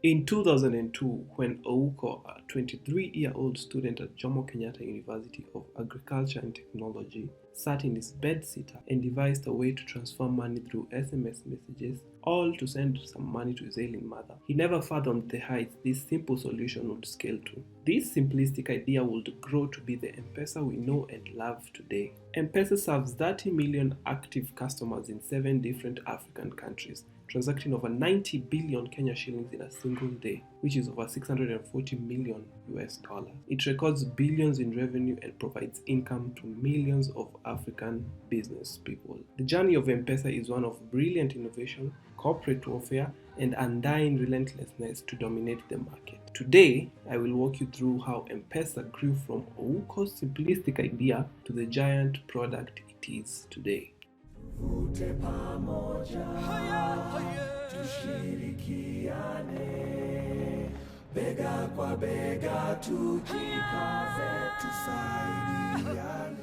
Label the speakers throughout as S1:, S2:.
S1: In 2002, when Ouko, a 23-year-old student at Jomo Kenyatta University of Agriculture and Technology, sat in his bedsitter and devised a way to transfer money through SMS messages, all to send some money to his ailing mother, he never fathomed the heights this simple solution would scale to. This simplistic idea would grow to be the M-Pesa we know and love today. M-Pesa serves 30 million active customers in 7 different African countries, transacting over 90 billion Kenya shillings in a single day, which is over 640 million US dollars. It records billions in revenue and provides income to millions of African business people. The journey of M-Pesa is one of brilliant innovation, corporate warfare, and undying relentlessness to dominate the market. Today, I will walk you through how M-Pesa grew from Ouko's simplistic idea to the giant product it is today.
S2: Tuvute pamoja, tushirikiane, bega kwa bega tujikaze, tusaidiane.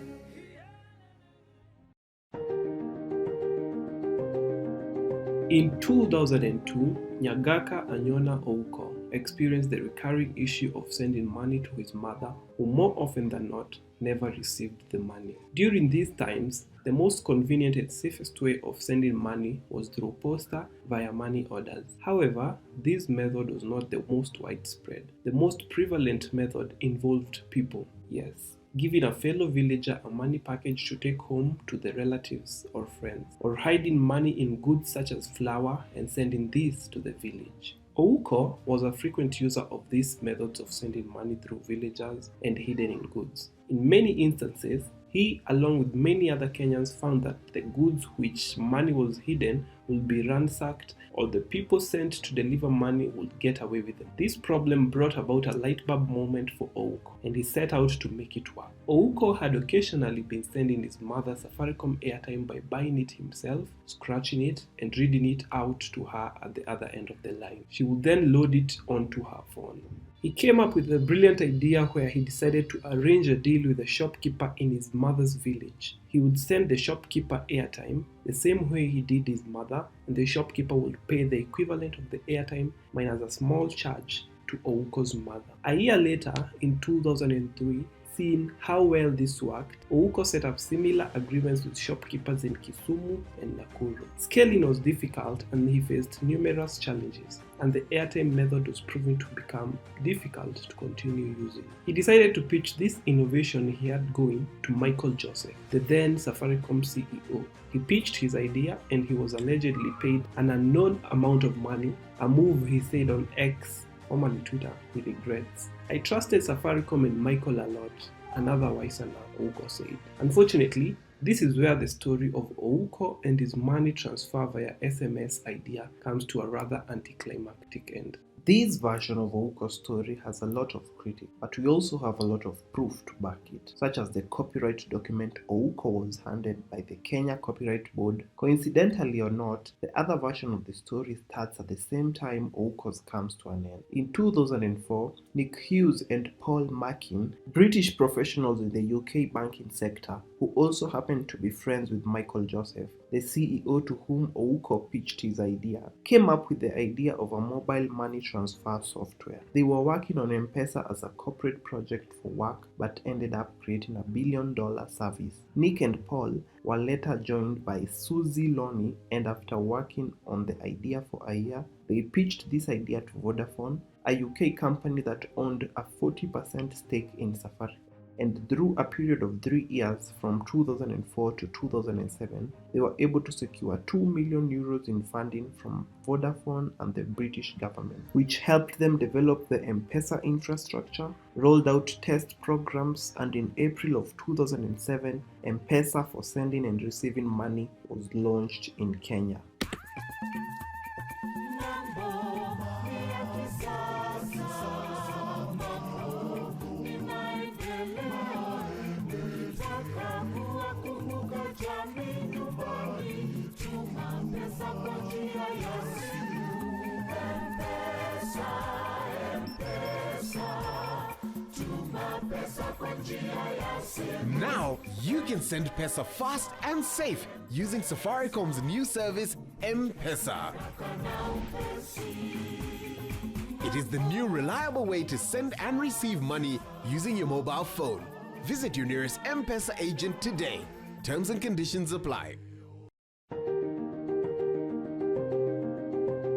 S1: In 2002, Nyaka Anyona Ouko experienced the recurring issue of sending money to his mother, who more often than not never received the money. During these times, the most convenient and safest way of sending money was through posta via money orders. However, this method was not the most widespread. The most prevalent method involved people, yes, giving a fellow villager a money package to take home to the relatives or friends, or hiding money in goods such as flour and sending this to the village. Ouko was a frequent user of these methods of sending money through villagers and hidden in goods. In many instances, he, along with many other Kenyans, found that the goods which money was hidden would be ransacked, or the people sent to deliver money would get away with them. This problem brought about a light bulb moment for Ouko, and he set out to make it work. Ouko had occasionally been sending his mother Safaricom airtime by buying it himself, scratching it, and reading it out to her at the other end of the line. She would then load it onto her phone. He came up with a brilliant idea where he decided to arrange a deal with a shopkeeper in his mother's village. He would send the shopkeeper airtime the same way he did his mother, and the shopkeeper would pay the equivalent of the airtime minus a small charge to Ouko's mother. A year later, in 2003, seeing how well this worked, Ouko set up similar agreements with shopkeepers in Kisumu and Nakuru. Scaling was difficult and he faced numerous challenges, and the airtime method was proving to become difficult to continue using. He decided to pitch this innovation he had going to Michael Joseph, the then Safaricom CEO. He pitched his idea and he was allegedly paid an unknown amount of money, a move he said on X, formerly Twitter, he regrets. I trusted Safaricom and Michael a lot, another wiser now, Ouko said. Unfortunately, this is where the story of Ouko and his money transfer via SMS idea comes to a rather anticlimactic end. This version of Ouko's story has a lot of critics, but we also have a lot of proof to back it, such as the copyright document Ouko was handed by the Kenya Copyright Board. Coincidentally or not, the other version of the story starts at the same time Ouko's comes to an end. In 2004, Nick Hughes and Paul Mackin, British professionals in the UK banking sector, who also happened to be friends with Michael Joseph, the CEO to whom Ouko pitched his idea, came up with the idea of a mobile money transfer software. They were working on M-Pesa as a corporate project for work, but ended up creating a billion-dollar service. Nick and Paul were later joined by Suzy Loney, and after working on the idea for a year, they pitched this idea to Vodafone, a UK company that owned a 40% stake in Safaricom. And through a period of 3 years, from 2004 to 2007, they were able to secure 2 million euros in funding from Vodafone and the British government, which helped them develop the M-Pesa infrastructure, rolled out test programs, and in April of 2007, M-Pesa for sending and receiving money was launched in Kenya.
S3: Now you can send Pesa fast and safe using Safaricom's new service, M-Pesa. It is the new reliable way to send and receive money using your mobile phone. Visit your nearest M-Pesa agent today. Terms and conditions apply.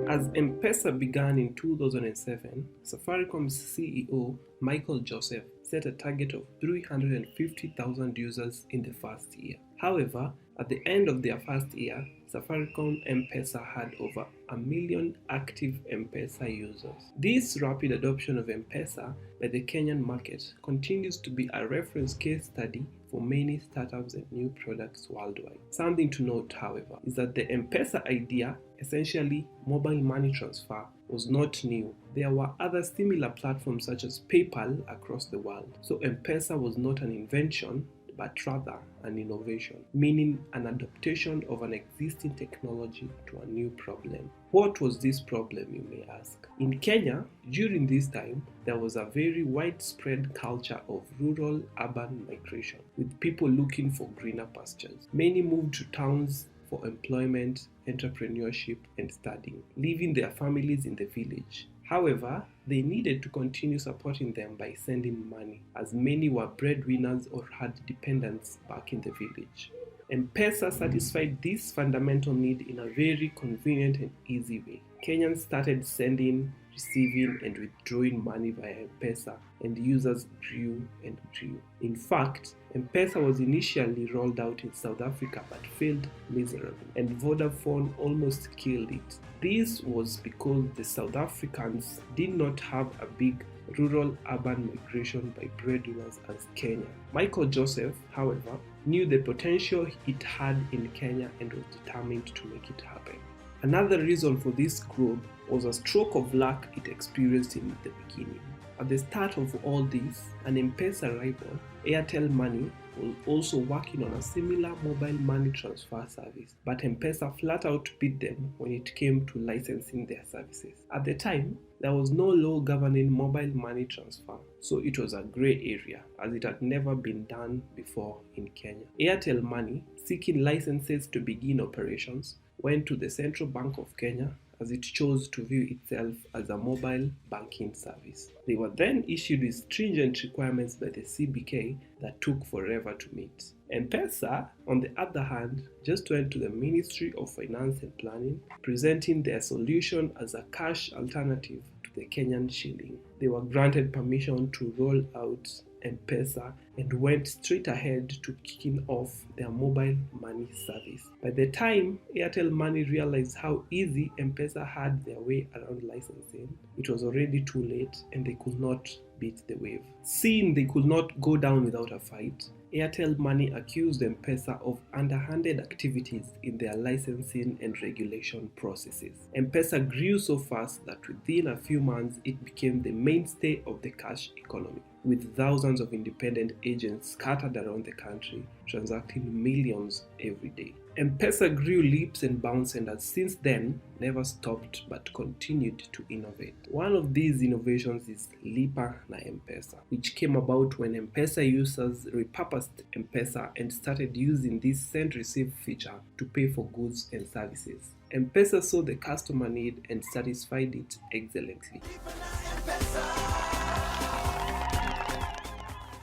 S1: As M-Pesa began in 2007, Safaricom's CEO, Michael Joseph, set a target of 350,000 users in the first year. However, at the end of their first year, Safaricom M-Pesa had over 1 million active M-Pesa users. This rapid adoption of M-Pesa by the Kenyan market continues to be a reference case study for many startups and new products worldwide. Something to note, however, is that the M-Pesa idea, essentially mobile money transfer, was not new. There were other similar platforms such as PayPal across the world. So M-Pesa was not an invention, but rather an innovation, meaning an adaptation of an existing technology to a new problem. What was this problem, you may ask? In Kenya, during this time, there was a very widespread culture of rural-urban migration, with people looking for greener pastures. Many moved to towns for employment, entrepreneurship, and studying, leaving their families in the village. However, they needed to continue supporting them by sending money, as many were breadwinners or had dependents back in the village. M-Pesa satisfied this fundamental need in a very convenient and easy way. Kenyans started sending, receiving, and withdrawing money via M-Pesa, and users grew and grew. In fact, M-Pesa was initially rolled out in South Africa but failed miserably, and Vodafone almost killed it. This was because the South Africans did not have a big rural-urban migration by breadwinners as Kenya. Michael Joseph, however, knew the potential it had in Kenya and was determined to make it happen. Another reason for this growth was a stroke of luck it experienced in the beginning. At the start of all this, an M-Pesa rival, Airtel Money, was also working on a similar mobile money transfer service, but M-Pesa flat out beat them when it came to licensing their services. At the time, there was no law governing mobile money transfer, so it was a grey area, as it had never been done before in Kenya. Airtel Money, seeking licenses to begin operations, went to the Central Bank of Kenya as it chose to view itself as a mobile banking service. They were then issued with stringent requirements by the CBK that took forever to meet. M-Pesa, on the other hand, just went to the Ministry of Finance and Planning, presenting their solution as a cash alternative to the Kenyan shilling. They were granted permission to roll out M-Pesa and went straight ahead to kicking off their mobile money service. By the time Airtel Money realized how easy M-Pesa had their way around licensing, it was already too late and they could not beat the wave. Seeing they could not go down without a fight, Airtel Money accused M-Pesa of underhanded activities in their licensing and regulation processes. M-Pesa grew so fast that within a few months it became the mainstay of the cash economy, with thousands of independent agents scattered around the country, transacting millions every day. M-Pesa grew leaps and bounds and has since then never stopped but continued to innovate. One of these innovations is Lipa na M-Pesa, which came about when M-Pesa users repurposed M-Pesa and started using this send-receive feature to pay for goods and services. M-Pesa saw the customer need and satisfied it excellently.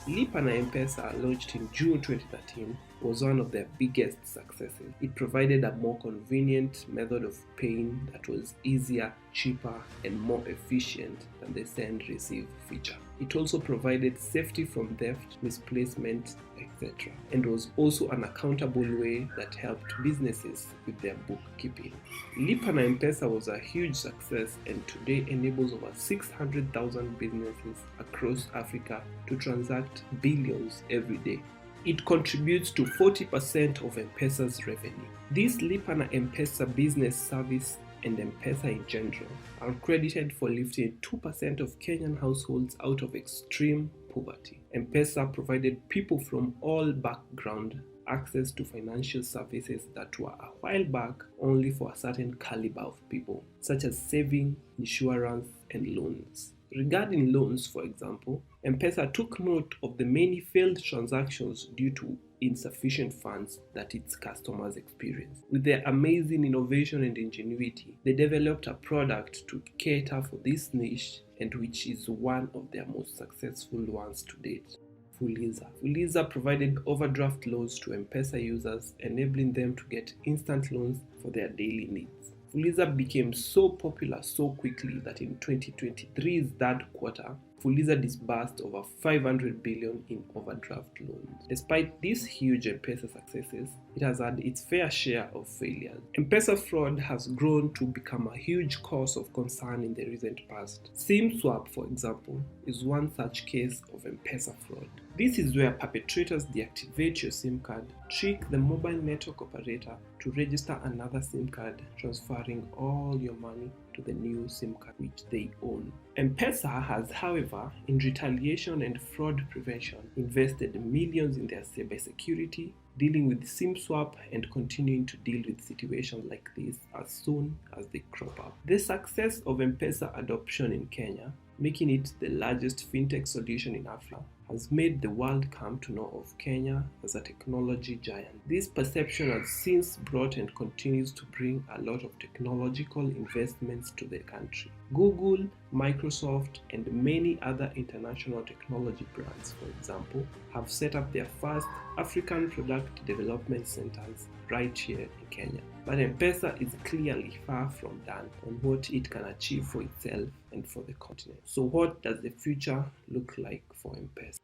S1: Lipa na M-Pesa, launched in June 2013, was one of their biggest successes. It provided a more convenient method of paying that was easier, cheaper, and more efficient than the send-receive feature. It also provided safety from theft, misplacement, etc., and was also an accountable way that helped businesses with their bookkeeping. Lipa na M-Pesa was a huge success and today enables over 600,000 businesses across Africa to transact billions every day. It contributes to 40% of M-Pesa's revenue. This Lipa na M-Pesa business service and M-Pesa in general are credited for lifting 2% of Kenyan households out of extreme poverty. M-Pesa provided people from all backgrounds access to financial services that were a while back only for a certain caliber of people, such as saving, insurance, and loans. Regarding loans, for example, M-Pesa took note of the many failed transactions due to insufficient funds that its customers experience. With their amazing innovation and ingenuity, they developed a product to cater for this niche and which is one of their most successful ones to date. Fuliza. Fuliza provided overdraft loans to M-Pesa users, enabling them to get instant loans for their daily needs. Fuliza became so popular so quickly that in 2023's third quarter, Fuliza disbursed over 500 billion in overdraft loans. Despite these huge M-Pesa successes, it has had its fair share of failures. M-Pesa fraud has grown to become a huge cause of concern in the recent past. SIM swap, for example, is one such case of M-Pesa fraud. This is where perpetrators deactivate your SIM card, trick the mobile network operator to register another SIM card, transferring all your money to the new SIM card which they own. M-Pesa has, however, in retaliation and fraud prevention, invested millions in their cybersecurity, dealing with SIM swap and continuing to deal with situations like this as soon as they crop up. The success of M-Pesa adoption in Kenya, making it the largest FinTech solution in Africa, has made the world come to know of Kenya as a technology giant. This perception has since brought and continues to bring a lot of technological investments to the country. Google, Microsoft, and many other international technology brands, for example, have set up their first African product development centers right here in Kenya. But M-Pesa is clearly far from done on what it can achieve for itself and for the continent. So what does the future look like for M-Pesa?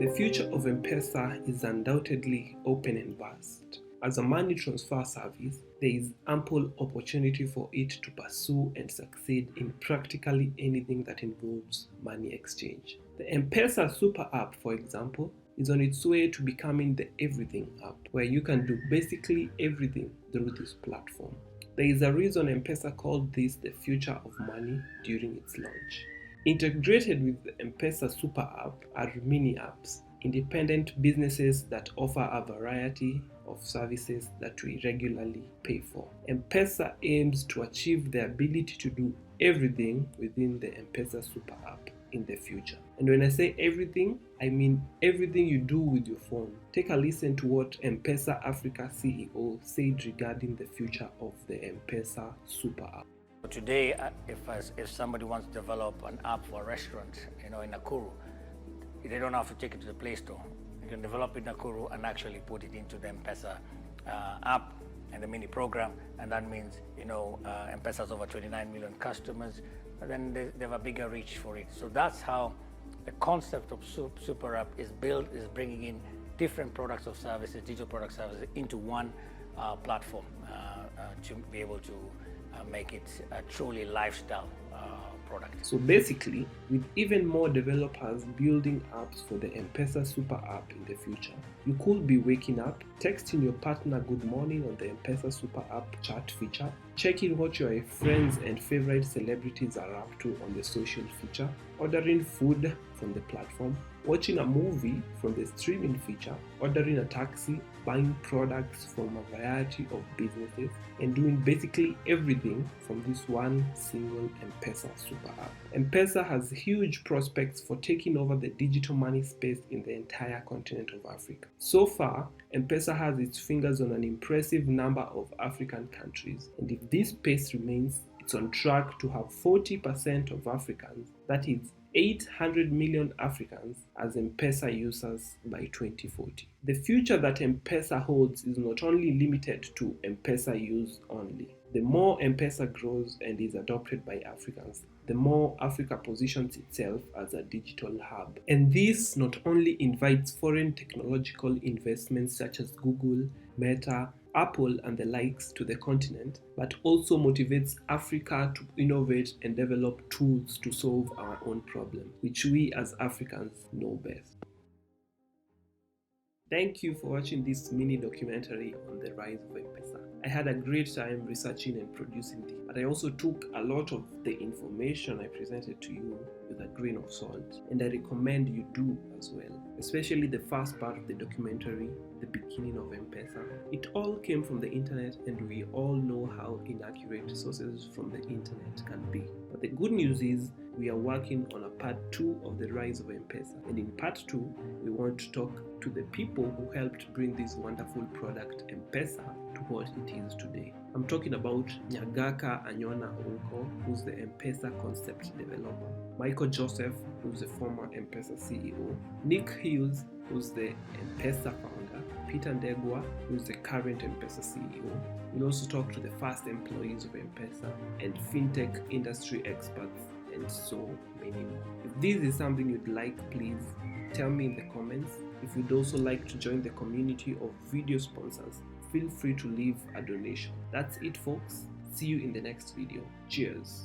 S1: The future of M-Pesa is undoubtedly open and vast. As a money transfer service, there is ample opportunity for it to pursue and succeed in practically anything that involves money exchange. The M-Pesa Super App, for example, is on its way to becoming the everything app, where you can do basically everything through this platform. There is a reason M-Pesa called this the future of money during its launch. Integrated with the M-Pesa Super App are mini apps, independent businesses that offer a variety of services that we regularly pay for. M-Pesa aims to achieve the ability to do everything within the M-Pesa Super App in the future. And when I say everything, I mean everything you do with your phone. Take a listen to what M-Pesa Africa CEO said regarding the future of the M-Pesa Super App.
S4: Today, if somebody wants to develop an app for a restaurant, in Nakuru, they don't have to take it to the Play Store. You can develop it in Nakuru and actually put it into the M-Pesa app and the mini program, and that means M-Pesa has over 29 million customers, but then they have a bigger reach for it. So that's how the concept of Super App is built, is bringing in different products of services, digital product services, into one platform to be able to make it a truly lifestyle product.
S1: So basically, with even more developers building apps for the M-Pesa Super App in the future, you could be waking up, texting your partner good morning on the M-Pesa Super App chat feature, checking what your friends and favorite celebrities are up to on the social feature, ordering food from the platform, watching a movie from the streaming feature, ordering a taxi, buying products from a variety of businesses, and doing basically everything from this one single M-Pesa Super App. M-Pesa has huge prospects for taking over the digital money space in the entire continent of Africa. So far, M-Pesa has its fingers on an impressive number of African countries, and if this pace remains, it's on track to have 40% of Africans, that is 800 million Africans, as M-Pesa users by 2040. The future that M-Pesa holds is not only limited to M-Pesa use only. The more M-Pesa grows and is adopted by Africans, the more Africa positions itself as a digital hub. And this not only invites foreign technological investments such as Google, Meta, Apple and the likes to the continent, but also motivates Africa to innovate and develop tools to solve our own problems, which we as Africans know best. Thank you for watching this mini documentary on the rise of M-Pesa. I had a great time researching and producing this, but I also took a lot of the information I presented to you with a grain of salt, and I recommend you do as well, especially the first part of the documentary, the beginning of M-Pesa. It all came from the internet, and we all know how inaccurate sources from the internet can be. But the good news is we are working on a part 2 of the rise of M-Pesa, and in part 2 we want to talk to the people who helped bring this wonderful product M-Pesa to what it is today. I'm talking about Nyaka who's the M-Pesa concept developer, Michael Joseph, who's the former M-Pesa CEO, Nick Hughes, who's the M-Pesa founder, Peter Ndegwa, who's the current M-Pesa CEO. We'll also talk to the first employees of M-Pesa and FinTech industry experts, and so many more. If this is something you'd like, please tell me in the comments. If you'd also like to join the community of video sponsors, feel free to leave a donation. That's it, folks. See you in the next video. Cheers.